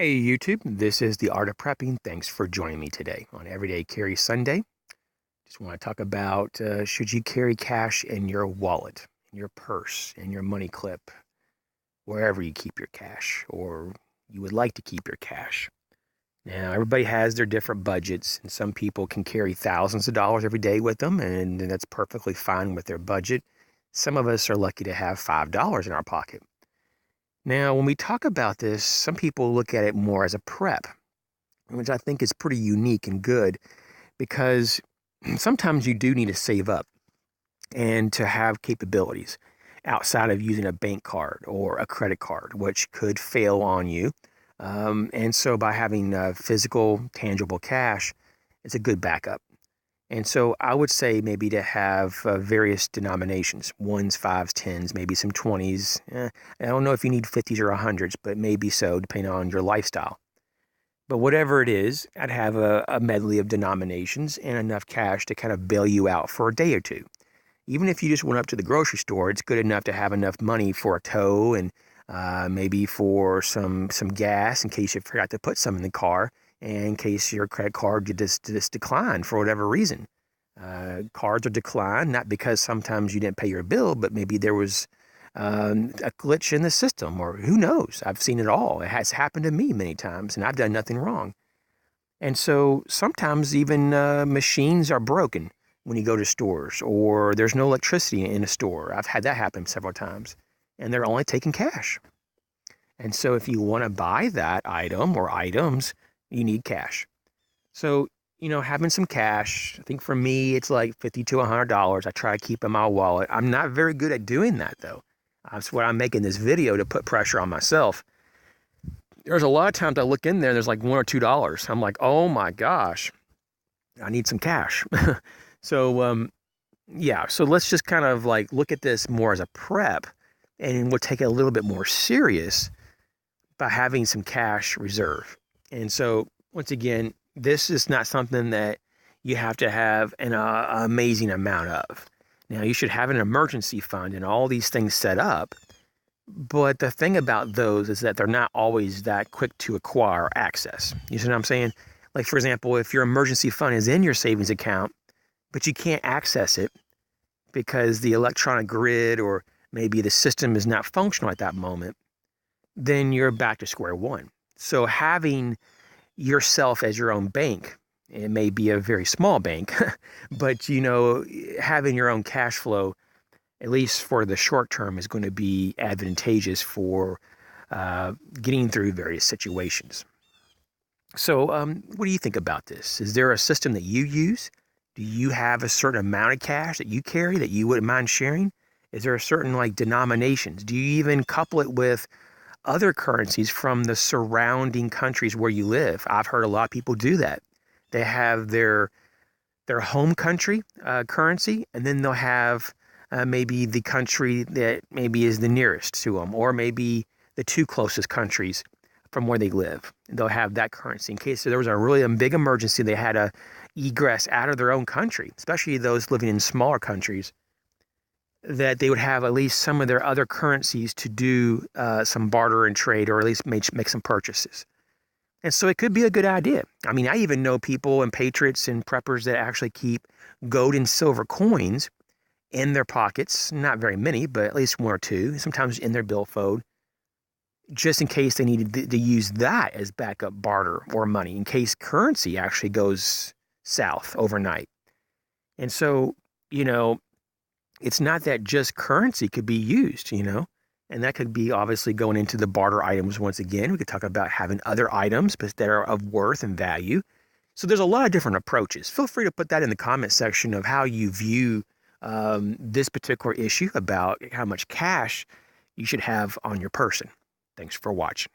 Hey YouTube, this is the Art of Prepping. Thanks for joining me today on Everyday Carry Sunday. Just want to talk about should you carry cash in your wallet, in your purse, in your money clip, wherever you keep your cash, or you would like to keep your cash. Now, everybody has their different budgets, and some people can carry thousands of dollars every day with them, and that's perfectly fine with their budget. Some of us are lucky to have $5 in our pocket. Now, when we talk about this, some people look at it more as a prep, which I think is pretty unique and good because sometimes you do need to save up and to have capabilities outside of using a bank card or a credit card, which could fail on you. And so by having physical, tangible cash, it's a good backup. And so I would say maybe to have various denominations, ones, fives, tens, maybe some 20s. I don't know if you need 50s or 100s, but maybe so, depending on your lifestyle. But whatever it is, I'd have a medley of denominations and enough cash to kind of bail you out for a day or two. Even if you just went up to the grocery store, it's good enough to have enough money for a tow and maybe for some gas in case you forgot to put some in the car, and in case your credit card just declined for whatever reason. Cards are declined, not because sometimes you didn't pay your bill, but maybe there was a glitch in the system, or who knows? I've seen it all. It has happened to me many times, and I've done nothing wrong. And so sometimes even machines are broken when you go to stores, or there's no electricity in a store. I've had that happen several times, and they're only taking cash. And so if you want to buy that item or items, you need cash. So, having some cash, I think for me, it's like $50 to $100. I try to keep in my wallet. I'm not very good at doing that, though. That's what I'm making this video to put pressure on myself. There's a lot of times I look in there, there's like $1 or $2. I'm like, oh my gosh, I need some cash. So, yeah, so let's just kind of like look at this more as a prep, and we'll take it a little bit more serious by having some cash reserve. And so, once again, this is not something that you have to have an amazing amount of. Now, you should have an emergency fund and all these things set up. But the thing about those is that they're not always that quick to acquire or access. You see what I'm saying? Like, for example, if your emergency fund is in your savings account, but you can't access it because the electronic grid or maybe the system is not functional at that moment, then you're back to square one. So having yourself as your own bank, it may be a very small bank, but having your own cash flow, at least for the short term, is going to be advantageous for getting through various situations. So what do you think about this? Is there a system that you use? Do you have a certain amount of cash that you carry that you wouldn't mind sharing? Is there a certain denominations? Do you even couple it with other currencies from the surrounding countries where you live? I've heard a lot of people do that. They have their home country currency, and then they'll have maybe the country that maybe is the nearest to them, or maybe the two closest countries from where they live. They'll have that currency in case there was a really big emergency. They had a egress out of their own country, especially those living in smaller countries, that they would have at least some of their other currencies to do some barter and trade, or at least make some purchases. And so it could be a good idea. I mean, I even know people and patriots and preppers that actually keep gold and silver coins in their pockets. Not very many, but at least one or two, sometimes in their billfold, just in case they needed to use that as backup barter or money, in case currency actually goes south overnight. And so, it's not that just currency could be used, and that could be obviously going into the barter items once again. We could talk about having other items but that are of worth and value. So there's a lot of different approaches. Feel free to put that in the comment section of how you view this particular issue about how much cash you should have on your person. Thanks for watching.